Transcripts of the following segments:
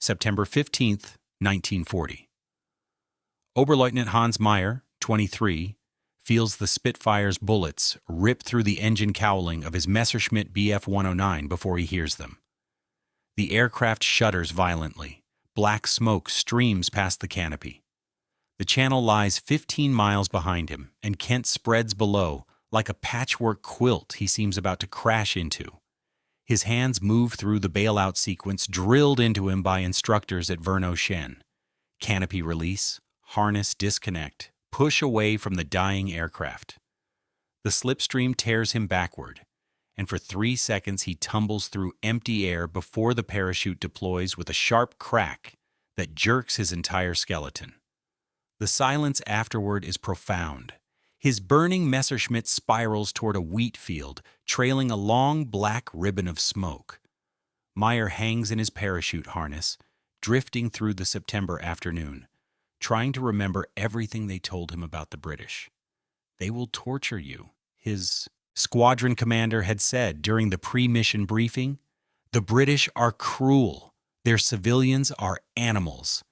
September 15th, 1940. Oberleutnant Hans Meyer, 23, feels the Spitfire's bullets rip through the engine cowling of his Messerschmitt Bf 109 before he hears them. The aircraft shudders violently. Black smoke streams past the canopy. The channel lies 15 miles behind him, and Kent spreads below like a patchwork quilt he seems about to crash into. His hands move through the bailout sequence drilled into him by instructors at Verno-Shen. Canopy release, harness disconnect, push away from the dying aircraft. The slipstream tears him backward, and for 3 seconds he tumbles through empty air before the parachute deploys with a sharp crack that jerks his entire skeleton. The silence afterward is profound. His burning Messerschmitt spirals toward a wheat field, trailing a long black ribbon of smoke. Meyer hangs in his parachute harness, drifting through the September afternoon, trying to remember everything they told him about the British. They will torture you, his squadron commander had said during the pre-mission briefing. The British are cruel. Their civilians are animals.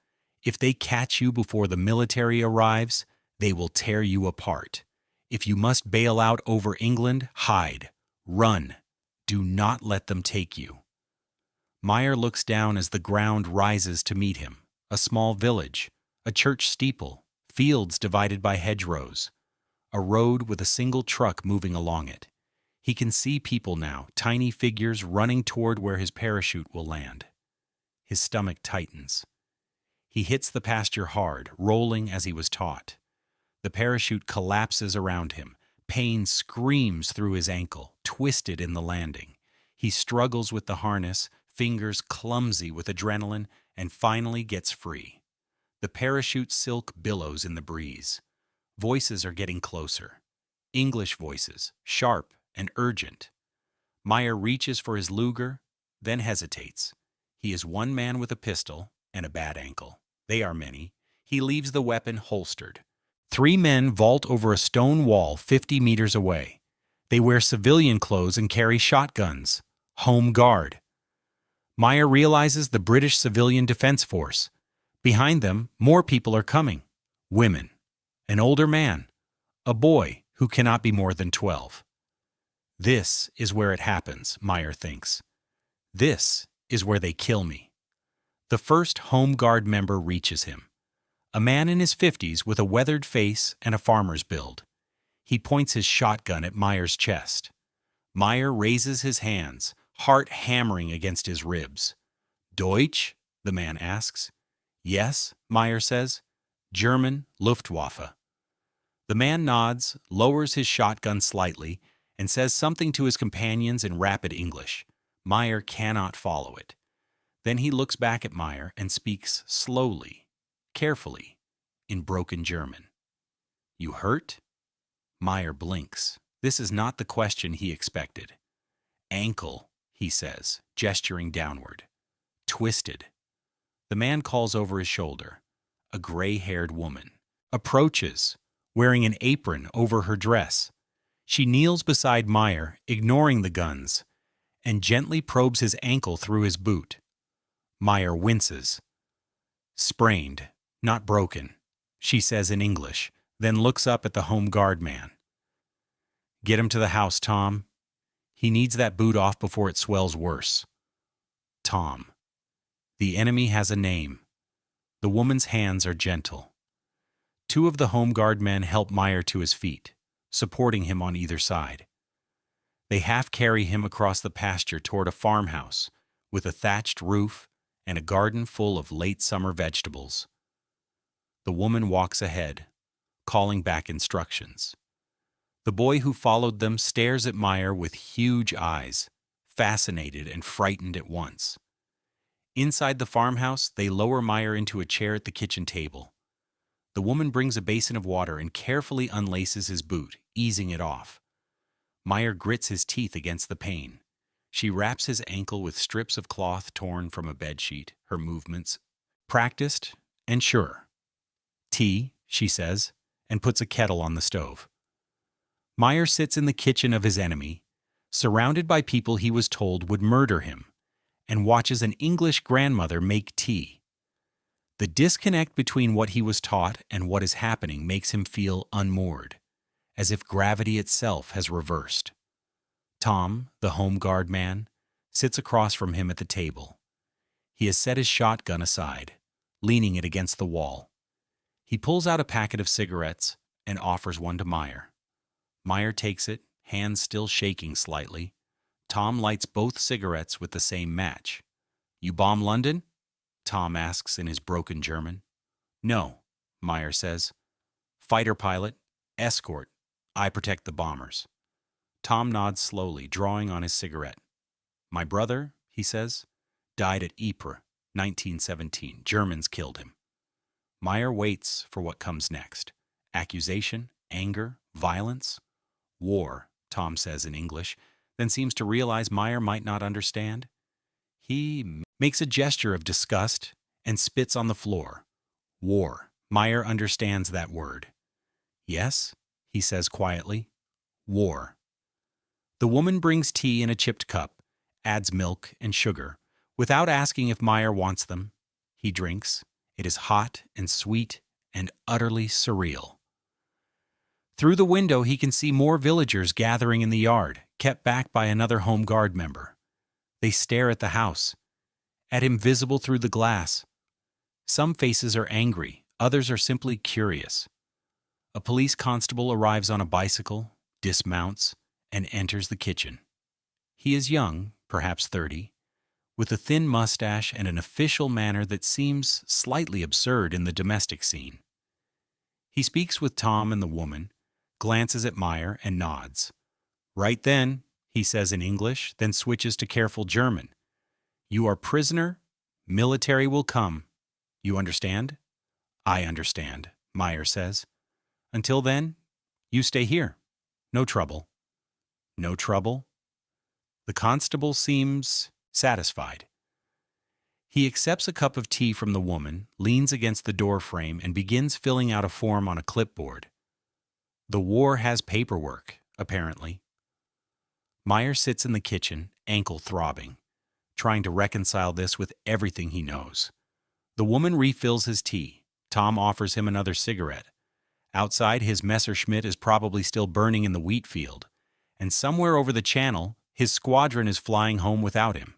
If they catch you before the military arrives, they will tear you apart. If you must bail out over England, hide, run. Do not let them take you. Meyer looks down as the ground rises to meet him. A small village, a church steeple, fields divided by hedgerows, a road with a single truck moving along it. He can see people now, tiny figures running toward where his parachute will land. His stomach tightens. He hits the pasture hard, rolling as he was taught. The parachute collapses around him. Pain screams through his ankle, twisted in the landing. He struggles with the harness, fingers clumsy with adrenaline, and finally gets free. The parachute silk billows in the breeze. Voices are getting closer. English voices, sharp and urgent. Meyer reaches for his Luger, then hesitates. He is one man with a pistol and a bad ankle. They are many. He leaves the weapon holstered. 3 men vault over a stone wall 50 meters away. They wear civilian clothes and carry shotguns. Home Guard. Meyer realizes the British Civilian Defense Force. Behind them, more people are coming. Women. An older man. A boy who cannot be more than 12. This is where it happens, Meyer thinks. This is where they kill me. The first Home Guard member reaches him. A man in his 50s with a weathered face and a farmer's build. He points his shotgun at Meyer's chest. Meyer raises his hands, heart hammering against his ribs. Deutsch? The man asks. Yes, Meyer says. German, Luftwaffe. The man nods, lowers his shotgun slightly, and says something to his companions in rapid English. Meyer cannot follow it. Then he looks back at Meyer and speaks slowly, carefully, in broken German. You hurt? Meyer blinks. This is not the question he expected. Ankle, he says, gesturing downward. Twisted. The man calls over his shoulder. A gray-haired woman approaches, wearing an apron over her dress. She kneels beside Meyer, ignoring the guns, and gently probes his ankle through his boot. Meyer winces. Sprained, not broken, she says in English, then looks up at the Home Guard man. Get him to the house, Tom. He needs that boot off before it swells worse. Tom. The enemy has a name. The woman's hands are gentle. 2 of the Home Guard men help Meyer to his feet, supporting him on either side. They half carry him across the pasture toward a farmhouse with a thatched roof and a garden full of late summer vegetables. The woman walks ahead, calling back instructions. The boy who followed them stares at Meyer with huge eyes, fascinated and frightened at once. Inside the farmhouse, they lower Meyer into a chair at the kitchen table. The woman brings a basin of water and carefully unlaces his boot, easing it off. Meyer grits his teeth against the pain. She wraps his ankle with strips of cloth torn from a bedsheet, her movements practiced and sure. Tea, she says, and puts a kettle on the stove. Meyer sits in the kitchen of his enemy, surrounded by people he was told would murder him, and watches an English grandmother make tea. The disconnect between what he was taught and what is happening makes him feel unmoored, as if gravity itself has reversed. Tom, the home guard man, sits across from him at the table. He has set his shotgun aside, leaning it against the wall. He pulls out a packet of cigarettes and offers one to Meyer. Meyer takes it, hands still shaking slightly. Tom lights both cigarettes with the same match. "You bomb London?" Tom asks in his broken German. "No," Meyer says. "Fighter pilot, escort. I protect the bombers." Tom nods slowly, drawing on his cigarette. "My brother," he says, "died at Ypres, 1917. Germans killed him." Meyer waits for what comes next. Accusation, anger, violence. "War," Tom says in English, then seems to realize Meyer might not understand. He makes a gesture of disgust and spits on the floor. "War." Meyer understands that word. "Yes," he says quietly. "War." The woman brings tea in a chipped cup, adds milk and sugar. Without asking if Meyer wants them, he drinks. It is hot and sweet and utterly surreal. Through the window, he can see more villagers gathering in the yard, kept back by another home guard member. They stare at the house, at him visible through the glass. Some faces are angry, others are simply curious. A police constable arrives on a bicycle, dismounts, and enters the kitchen. He is young, perhaps 30, with a thin mustache and an official manner that seems slightly absurd in the domestic scene. He speaks with Tom and the woman, glances at Meyer, and nods. "Right then," he says in English, then switches to careful German. "You are prisoner. Military will come. You understand?" "I understand," Meyer says. "Until then, you stay here. No trouble." "No trouble?" The constable seems satisfied. He accepts a cup of tea from the woman, leans against the door frame, and begins filling out a form on a clipboard. The war has paperwork, apparently. Meyer sits in the kitchen, ankle throbbing, trying to reconcile this with everything he knows. The woman refills his tea. Tom offers him another cigarette. Outside, his Messerschmitt is probably still burning in the wheat field, and somewhere over the channel, his squadron is flying home without him.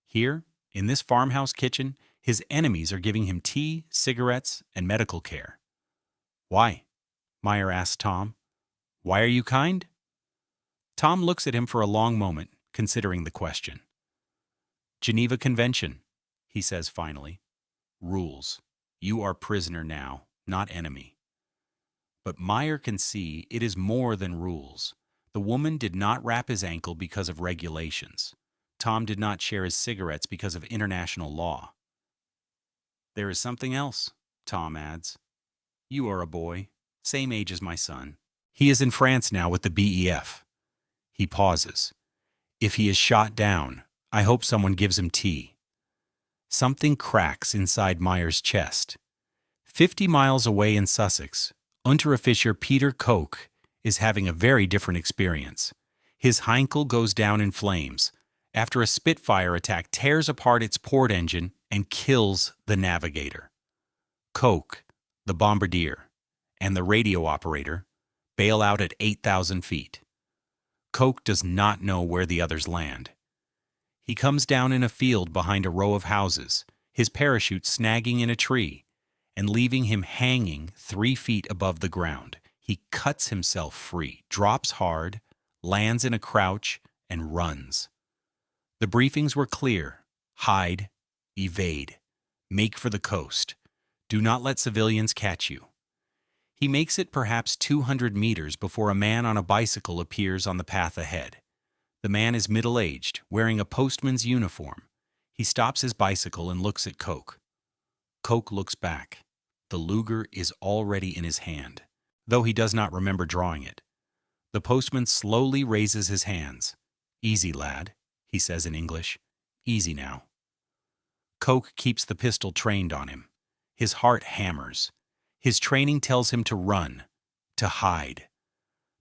Here, in this farmhouse kitchen, his enemies are giving him tea, cigarettes, and medical care. "Why?" Meyer asks Tom. "Why are you kind?" Tom looks at him for a long moment, considering the question. "Geneva Convention," he says finally. "Rules. You are prisoner now, not enemy." But Meyer can see it is more than rules. The woman did not wrap his ankle because of regulations. Tom did not share his cigarettes because of international law. "There is something else," Tom adds. "You are a boy, same age as my son. He is in France now with the BEF. He pauses. "If he is shot down, I hope someone gives him tea." Something cracks inside Meyer's chest. 50 miles away in Sussex, Unteroffizier Peter Koch is having a very different experience. His Heinkel goes down in flames after a Spitfire attack tears apart its port engine and kills the navigator. Koch, the bombardier, and the radio operator bail out at 8,000 feet. Koch does not know where the others land. He comes down in a field behind a row of houses, his parachute snagging in a tree and leaving him hanging 3 feet above the ground. He cuts himself free, drops hard, lands in a crouch, and runs. The briefings were clear: hide, evade, make for the coast. Do not let civilians catch you. He makes it perhaps 200 meters before a man on a bicycle appears on the path ahead. The man is middle-aged, wearing a postman's uniform. He stops his bicycle and looks at Koch. Koch looks back. The Luger is already in his hand, though he does not remember drawing it. The postman slowly raises his hands. "Easy, lad," he says in English. "Easy now." Koch keeps the pistol trained on him. His heart hammers. His training tells him to run, to hide.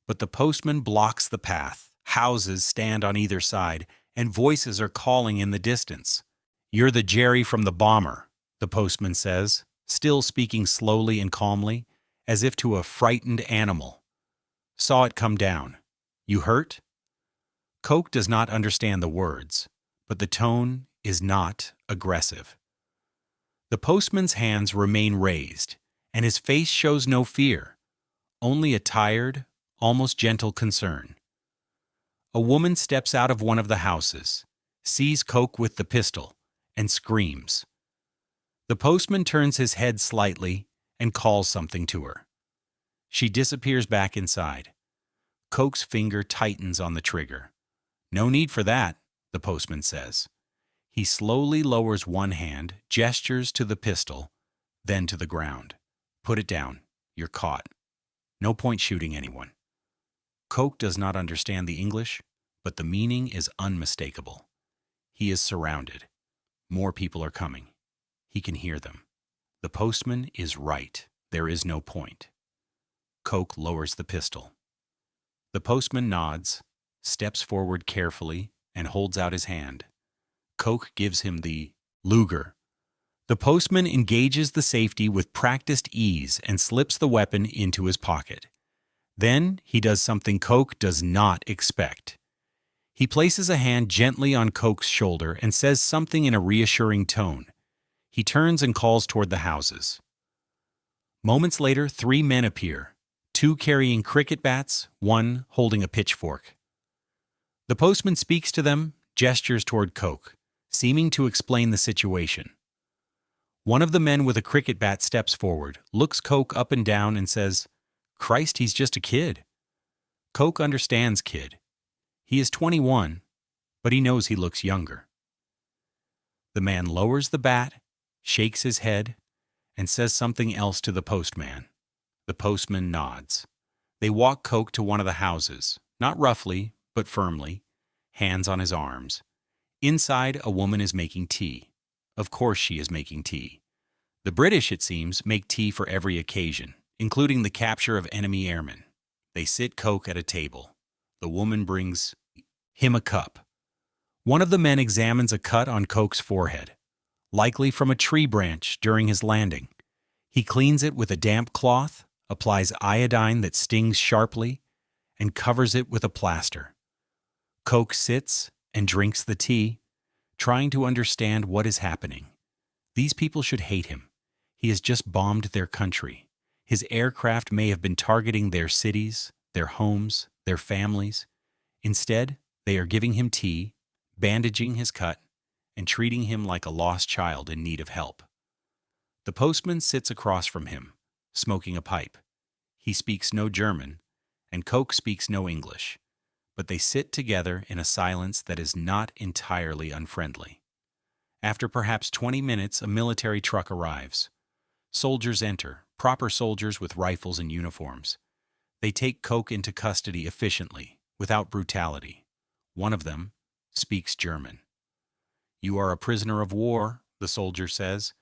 But the postman blocks the path. Houses stand on either side, and voices are calling in the distance. "You're the Jerry from the bomber," the postman says, still speaking slowly and calmly, as if to a frightened animal. "Saw it come down. You hurt?" Coke does not understand the words, but the tone is not aggressive. The postman's hands remain raised, and his face shows no fear, only a tired, almost gentle concern. A woman steps out of one of the houses, sees Coke with the pistol, and screams. The postman turns his head slightly and calls something to her. She disappears back inside. Coke's finger tightens on the trigger. "No need for that," the postman says. He slowly lowers one hand, gestures to the pistol, then to the ground. "Put it down. You're caught. No point shooting anyone." Coke does not understand the English, but the meaning is unmistakable. He is surrounded. More people are coming. He can hear them. The postman is right. There is no point. Coke lowers the pistol. The postman nods, steps forward carefully, and holds out his hand. Coke gives him the Luger. The postman engages the safety with practiced ease and slips the weapon into his pocket. Then he does something Coke does not expect. He places a hand gently on Coke's shoulder and says something in a reassuring tone. He turns and calls toward the houses. Moments later, 3 men appear, 2 carrying cricket bats, 1 holding a pitchfork. The postman speaks to them, gestures toward Coke, seeming to explain the situation. One of the men with a cricket bat steps forward, looks Coke up and down, and says, "Christ, he's just a kid." Coke understands kid. He is 21, but he knows he looks younger. The man lowers the bat, shakes his head, and says something else to the postman. The postman nods. They walk Coke to one of the houses, not roughly, but firmly, hands on his arms. Inside, a woman is making tea. Of course she is making tea. The British, it seems, make tea for every occasion, including the capture of enemy airmen. They sit Coke at a table. The woman brings him a cup. One of the men examines a cut on Coke's forehead, likely from a tree branch during his landing. He cleans it with a damp cloth, applies iodine that stings sharply, and covers it with a plaster. Coke sits and drinks the tea, trying to understand what is happening. These people should hate him. He has just bombed their country. His aircraft may have been targeting their cities, their homes, their families. Instead, they are giving him tea, bandaging his cut, and treating him like a lost child in need of help. The postman sits across from him, smoking a pipe. He speaks no German, and Coke speaks no English, but they sit together in a silence that is not entirely unfriendly. After perhaps 20 minutes, a military truck arrives. Soldiers enter, proper soldiers with rifles and uniforms. They take Coke into custody efficiently, without brutality. One of them speaks German. "You are a prisoner of war," the soldier says.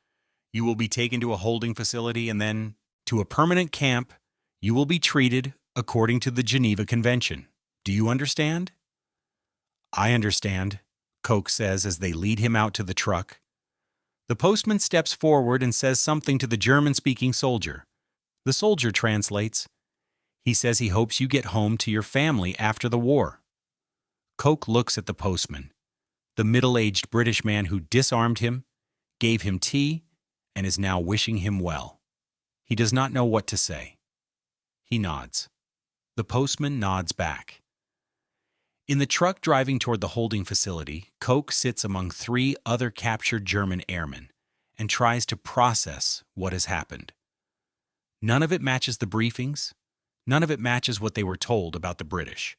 "You will be taken to a holding facility and then to a permanent camp. You will be treated according to the Geneva Convention. Do you understand?" "I understand," Coke says as they lead him out to the truck. The postman steps forward and says something to the German-speaking soldier. The soldier translates. He says he hopes you get home to your family after the war. Coke looks at the postman, the middle-aged British man who disarmed him, gave him tea, and is now wishing him well. He does not know what to say. He nods. The postman nods back. In the truck driving toward the holding facility, Coke sits among 3 other captured German airmen and tries to process what has happened. None of it matches the briefings. None of it matches what they were told about the British.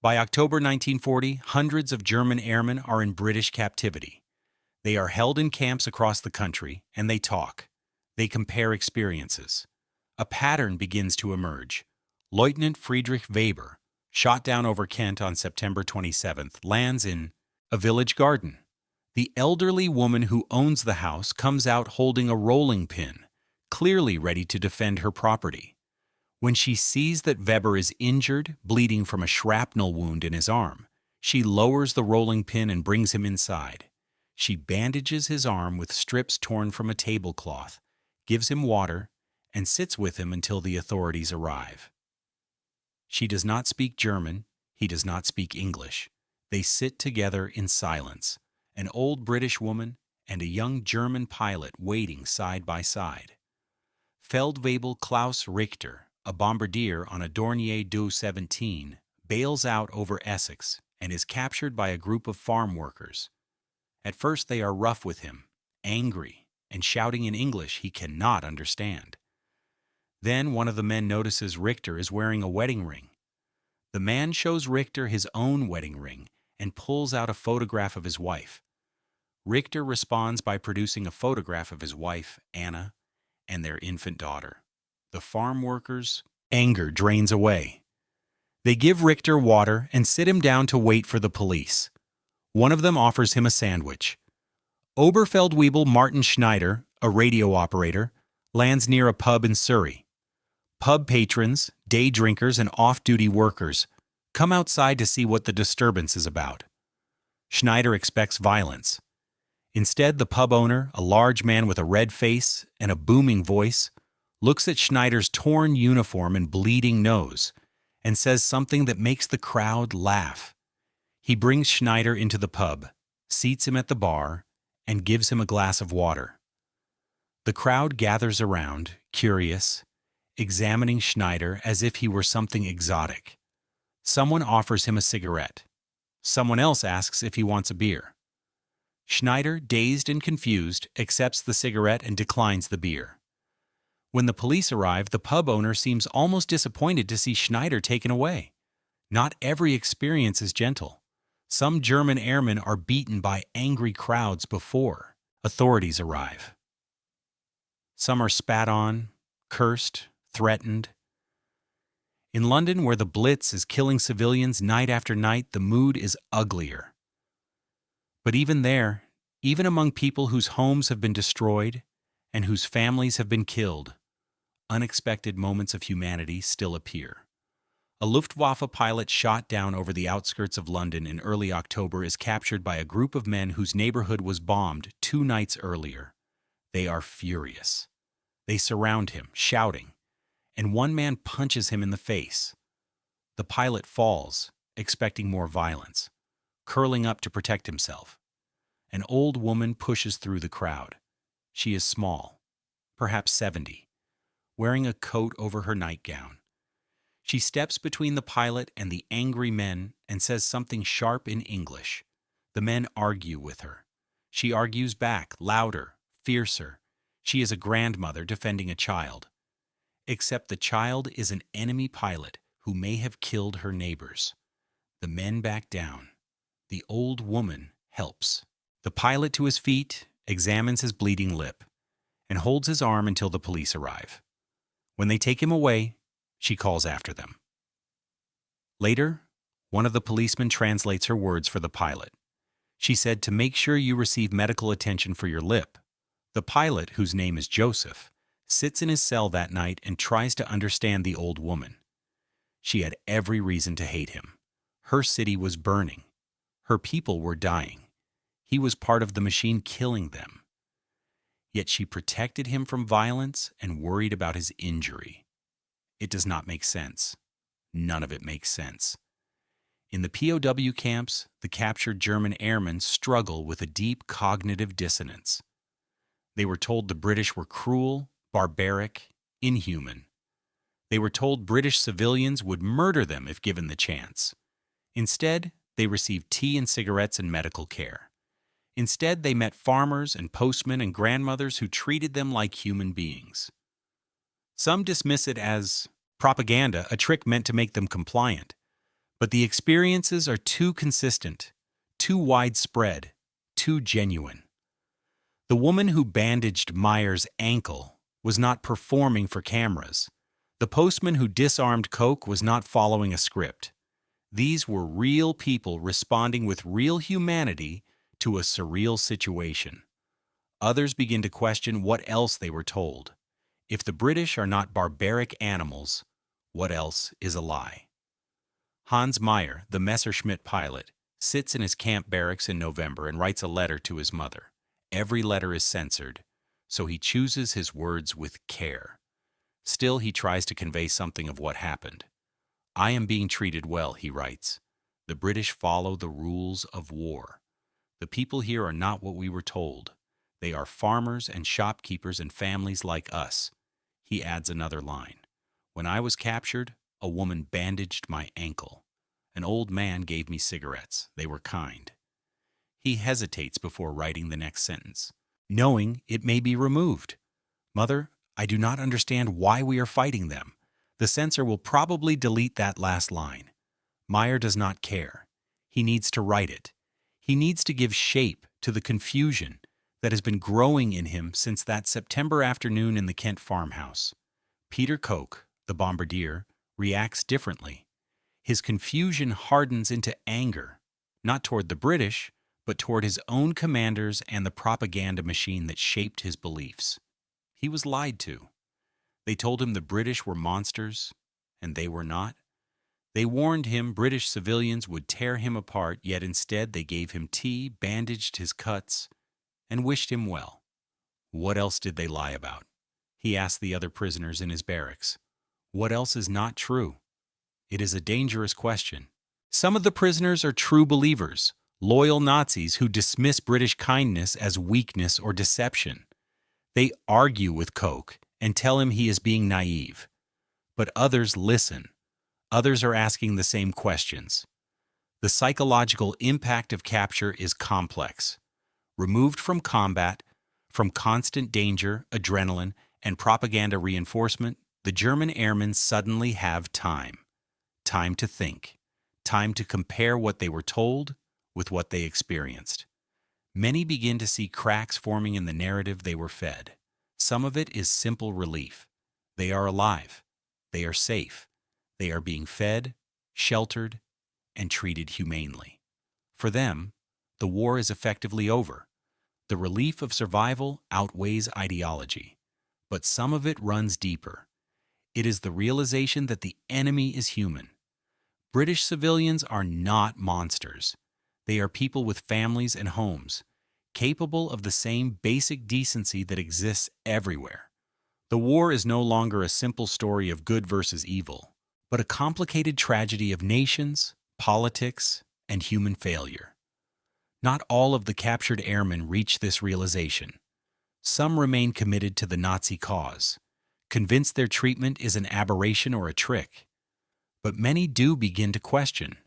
By October 1940, hundreds of German airmen are in British captivity. They are held in camps across the country, and they talk. They compare experiences. A pattern begins to emerge. Lieutenant Friedrich Weber, shot down over Kent on September 27th, lands in a village garden. The elderly woman who owns the house comes out holding a rolling pin, clearly ready to defend her property. When she sees that Weber is injured, bleeding from a shrapnel wound in his arm, she lowers the rolling pin and brings him inside. She bandages his arm with strips torn from a tablecloth, gives him water, and sits with him until the authorities arrive. She does not speak German, he does not speak English. They sit together in silence, an old British woman and a young German pilot waiting side by side. Feldwebel Klaus Richter, a bombardier on a Dornier 217, bails out over Essex and is captured by a group of farm workers. At first they are rough with him, angry, and shouting in English he cannot understand. Then one of the men notices Richter is wearing a wedding ring. The man shows Richter his own wedding ring and pulls out a photograph of his wife. Richter responds by producing a photograph of his wife, Anna, and their infant daughter. The farm workers' anger drains away. They give Richter water and sit him down to wait for the police. One of them offers him a sandwich. Oberfeldwebel Martin Schneider, a radio operator, lands near a pub in Surrey. Pub patrons, day drinkers, and off-duty workers come outside to see what the disturbance is about. Schneider expects violence. Instead, the pub owner, a large man with a red face and a booming voice, looks at Schneider's torn uniform and bleeding nose and says something that makes the crowd laugh. He brings Schneider into the pub, seats him at the bar, and gives him a glass of water. The crowd gathers around, curious, examining Schneider as if he were something exotic. Someone offers him a cigarette. Someone else asks if he wants a beer. Schneider, dazed and confused, accepts the cigarette and declines the beer. When the police arrive, the pub owner seems almost disappointed to see Schneider taken away. Not every experience is gentle. Some German airmen are beaten by angry crowds before authorities arrive. Some are spat on, cursed, threatened. In London, where the Blitz is killing civilians night after night, the mood is uglier. But even there, even among people whose homes have been destroyed and whose families have been killed, unexpected moments of humanity still appear. A Luftwaffe pilot shot down over the outskirts of London in early October is captured by a group of men whose neighborhood was bombed 2 nights earlier. They are furious. They surround him, shouting, and one man punches him in the face. The pilot falls, expecting more violence, curling up to protect himself. An old woman pushes through the crowd. She is small, perhaps 70, wearing a coat over her nightgown. She steps between the pilot and the angry men and says something sharp in English. The men argue with her. She argues back, louder, fiercer. She is a grandmother defending a child. Except the child is an enemy pilot who may have killed her neighbors. The men back down. The old woman helps. The pilot to his feet examines his bleeding lip and holds his arm until the police arrive. When they take him away, she calls after them. Later, one of the policemen translates her words for the pilot. She said to make sure you receive medical attention for your lip. The pilot, whose name is Joseph, sits in his cell that night and tries to understand the old woman. She had every reason to hate him. Her city was burning. Her people were dying. He was part of the machine killing them. Yet she protected him from violence and worried about his injury. It does not make sense. None of it makes sense. In the POW camps, the captured German airmen struggle with a deep cognitive dissonance. They were told the British were cruel, barbaric, inhuman. They were told British civilians would murder them if given the chance. Instead, they received tea and cigarettes and medical care. Instead, they met farmers and postmen and grandmothers who treated them like human beings. Some dismiss it as propaganda, a trick meant to make them compliant. But the experiences are too consistent, too widespread, too genuine. The woman who bandaged Meyer's ankle was not performing for cameras. The postman who disarmed Coke was not following a script. These were real people responding with real humanity to a surreal situation. Others begin to question what else they were told. If the British are not barbaric animals, what else is a lie? Hans Meyer, the Messerschmitt pilot, sits in his camp barracks in November and writes a letter to his mother. Every letter is censored, so he chooses his words with care. Still, he tries to convey something of what happened. "I am being treated well," he writes. "The British follow the rules of war. The people here are not what we were told. They are farmers and shopkeepers and families like us." He adds another line. "When I was captured, a woman bandaged my ankle. An old man gave me cigarettes. They were kind." He hesitates before writing the next sentence, knowing it may be removed. "Mother, I do not understand why we are fighting them." The censor will probably delete that last line. Meyer does not care. He needs to write it. He needs to give shape to the confusion that has been growing in him since that September afternoon in the Kent farmhouse. Peter Koch, the bombardier, reacts differently. His confusion hardens into anger, not toward the British, but toward his own commanders and the propaganda machine that shaped his beliefs. He was lied to. They told him the British were monsters, and they were not. They warned him British civilians would tear him apart, yet instead they gave him tea, bandaged his cuts, and wished him well. What else did they lie about? He asked the other prisoners in his barracks. What else is not true? It is a dangerous question. Some of the prisoners are true believers, loyal Nazis who dismiss British kindness as weakness or deception. They argue with Koch and tell him he is being naive. But others listen. Others are asking the same questions. The psychological impact of capture is complex. Removed from combat, from constant danger, adrenaline, and propaganda reinforcement, the German airmen suddenly have time. Time to think. Time to compare what they were told with what they experienced. Many begin to see cracks forming in the narrative they were fed. Some of it is simple relief. They are alive. They are safe. They are being fed, sheltered, and treated humanely. For them, the war is effectively over. The relief of survival outweighs ideology. But some of it runs deeper. It is the realization that the enemy is human. British civilians are not monsters. They are people with families and homes, capable of the same basic decency that exists everywhere. The war is no longer a simple story of good versus evil, but a complicated tragedy of nations, politics, and human failure. Not all of the captured airmen reach this realization. Some remain committed to the Nazi cause, convinced their treatment is an aberration or a trick. But many do begin to question,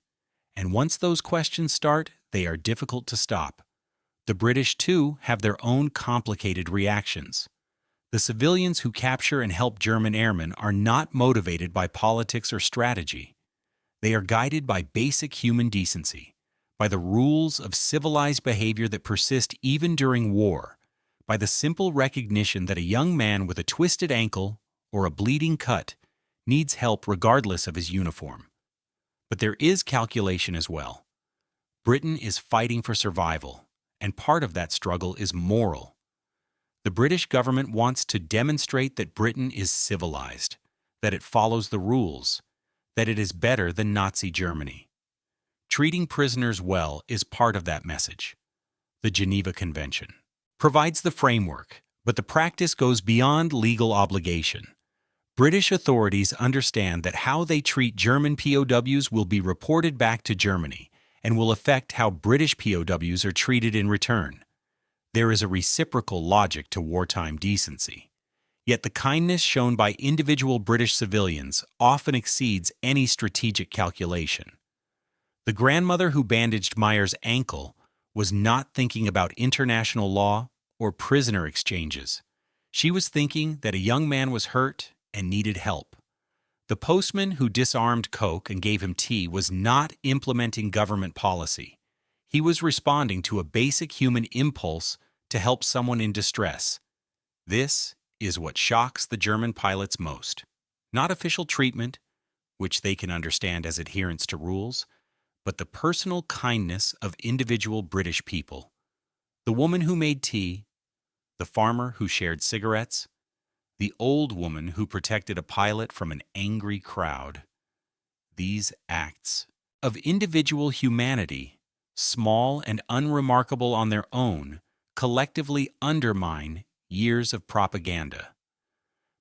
and once those questions start, they are difficult to stop. The British, too, have their own complicated reactions. The civilians who capture and help German airmen are not motivated by politics or strategy. They are guided by basic human decency, by the rules of civilized behavior that persist even during war, by the simple recognition that a young man with a twisted ankle or a bleeding cut needs help regardless of his uniform. But there is calculation as well. Britain is fighting for survival, and part of that struggle is moral. The British government wants to demonstrate that Britain is civilized, that it follows the rules, that it is better than Nazi Germany. Treating prisoners well is part of that message. The Geneva Convention provides the framework, but the practice goes beyond legal obligation. British authorities understand that how they treat German POWs will be reported back to Germany and will affect how British POWs are treated in return. There is a reciprocal logic to wartime decency. Yet the kindness shown by individual British civilians often exceeds any strategic calculation. The grandmother who bandaged Meyer's ankle was not thinking about international law or prisoner exchanges. She was thinking that a young man was hurt and needed help. The postman who disarmed Koch and gave him tea was not implementing government policy. He was responding to a basic human impulse to help someone in distress. This is what shocks the German pilots most. Not official treatment, which they can understand as adherence to rules, but the personal kindness of individual British people. The woman who made tea, the farmer who shared cigarettes, the old woman who protected a pilot from an angry crowd. These acts of individual humanity small and unremarkable on their own, collectively undermine years of propaganda.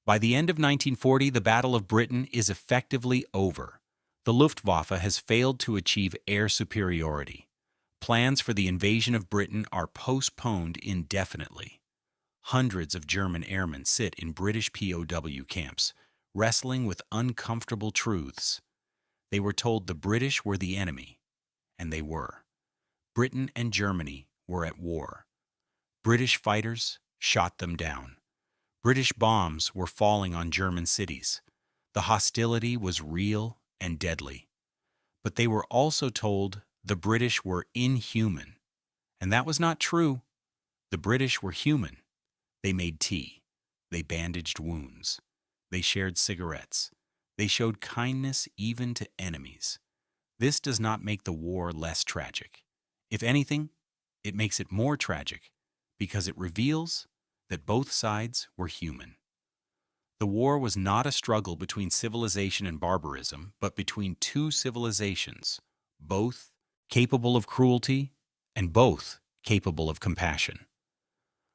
By the end of 1940, the Battle of Britain is effectively over. The Luftwaffe has failed to achieve air superiority. Plans for the invasion of Britain are postponed indefinitely. Hundreds of German airmen sit in British POW camps, wrestling with uncomfortable truths. They were told the British were the enemy, and they were. Britain and Germany were at war. British fighters shot them down. British bombs were falling on German cities. The hostility was real and deadly. But they were also told the British were inhuman. And that was not true. The British were human. They made tea. They bandaged wounds. They shared cigarettes. They showed kindness even to enemies. This does not make the war less tragic. If anything, it makes it more tragic because it reveals that both sides were human. The war was not a struggle between civilization and barbarism, but between two civilizations, both capable of cruelty and both capable of compassion.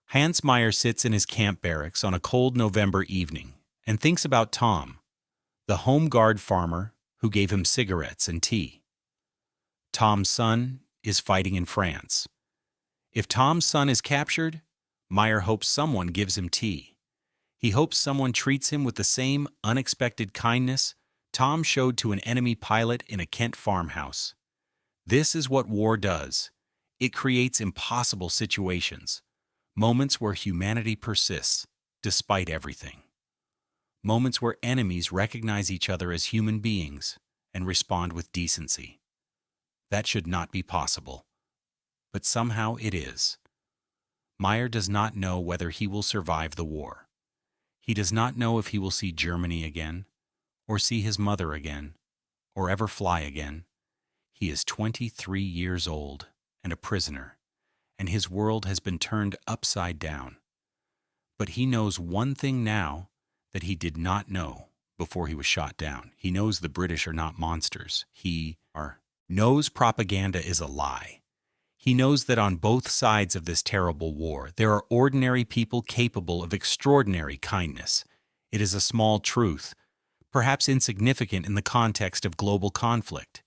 Hans Meyer sits in his camp barracks on a cold November evening and thinks about Tom, the home guard farmer who gave him cigarettes and tea. Tom's son is fighting in France. If Tom's son is captured, Meyer hopes someone gives him tea. He hopes someone treats him with the same unexpected kindness Tom showed to an enemy pilot in a Kent farmhouse. This is what war does. It creates impossible situations, moments where humanity persists despite everything. Moments where enemies recognize each other as human beings and respond with decency. That should not be possible, but somehow it is. Meyer does not know whether he will survive the war. He does not know if he will see Germany again, or see his mother again, or ever fly again. He is 23 years old and a prisoner, and his world has been turned upside down. But he knows one thing now that he did not know before he was shot down. He knows the British are not monsters. He knows propaganda is a lie. He knows that on both sides of this terrible war, there are ordinary people capable of extraordinary kindness. It is a small truth, perhaps insignificant in the context of global conflict.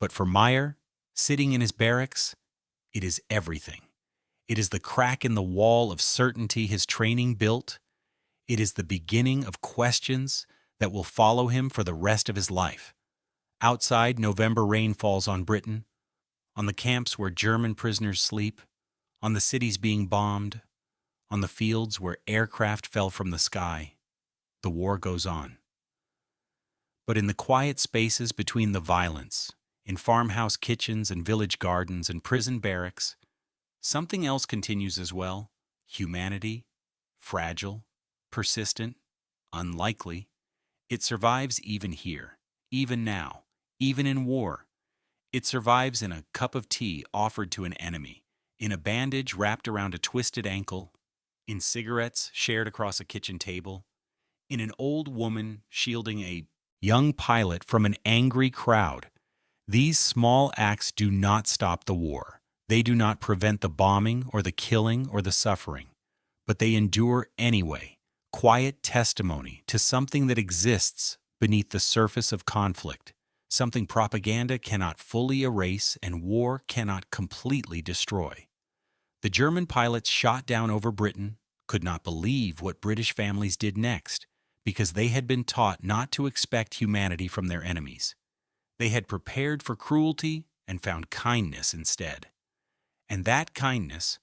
But for Meyer, sitting in his barracks, it is everything. It is the crack in the wall of certainty his training built. It is the beginning of questions that will follow him for the rest of his life. Outside, November rain falls on Britain, on the camps where German prisoners sleep, on the cities being bombed, on the fields where aircraft fell from the sky. The war goes on. But in the quiet spaces between the violence, in farmhouse kitchens and village gardens and prison barracks, something else continues as well. Humanity, fragile, persistent, unlikely. It survives even here, even now, even in war. It survives in a cup of tea offered to an enemy, in a bandage wrapped around a twisted ankle, in cigarettes shared across a kitchen table, in an old woman shielding a young pilot from an angry crowd. These small acts do not stop the war. They do not prevent the bombing or the killing or the suffering, but they endure anyway, quiet testimony to something that exists beneath the surface of conflict, something propaganda cannot fully erase and war cannot completely destroy. The German pilots shot down over Britain could not believe what British families did next, because they had been taught not to expect humanity from their enemies. They had prepared for cruelty and found kindness instead. And that kindness,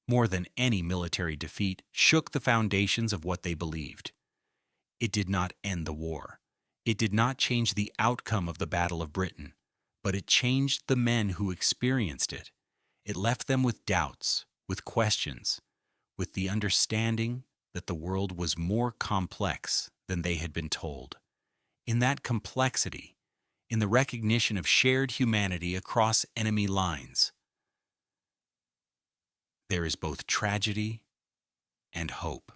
more than any military defeat, shook the foundations of what they believed. It did not end the war. It did not change the outcome of the Battle of Britain, but it changed the men who experienced it. It left them with doubts, with questions, with the understanding that the world was more complex than they had been told. In that complexity, in the recognition of shared humanity across enemy lines, there is both tragedy and hope.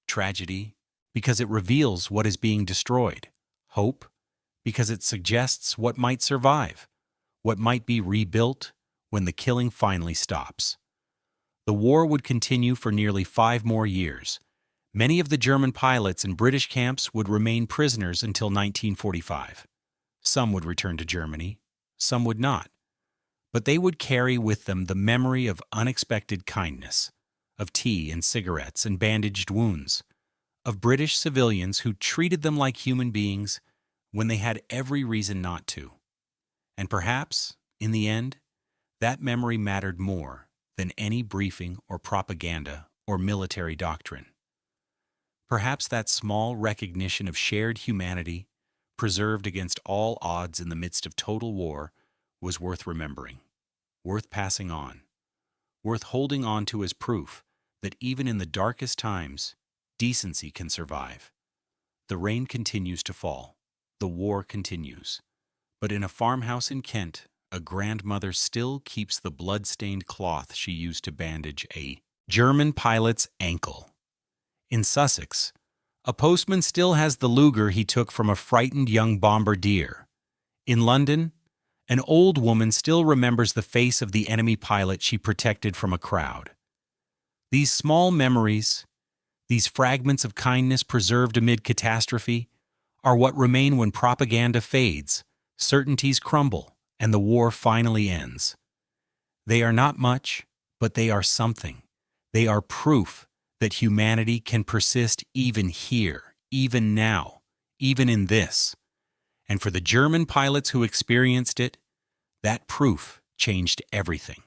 Tragedy, because it reveals what is being destroyed. Hope, because it suggests what might survive. what might be rebuilt when the killing finally stops. The war would continue for nearly 5 more years. Many of the German pilots in British camps would remain prisoners until 1945. Some would return to Germany, some would not. But they would carry with them the memory of unexpected kindness, of tea and cigarettes and bandaged wounds, of British civilians who treated them like human beings when they had every reason not to. And perhaps, in the end, that memory mattered more than any briefing or propaganda or military doctrine. Perhaps that small recognition of shared humanity, preserved against all odds in the midst of total war, was worth remembering, worth passing on, worth holding on to as proof that even in the darkest times, decency can survive. The rain continues to fall. The war continues. But in a farmhouse in Kent, a grandmother still keeps the blood-stained cloth she used to bandage a German pilot's ankle. In Sussex, a postman still has the Luger he took from a frightened young bombardier. In London, an old woman still remembers the face of the enemy pilot she protected from a crowd. These small memories, these fragments of kindness preserved amid catastrophe, are what remain when propaganda fades, certainties crumble, and the war finally ends. They are not much, but they are something. They are proof that humanity can persist even here, even now, even in this. And for the German pilots who experienced it, that proof changed everything.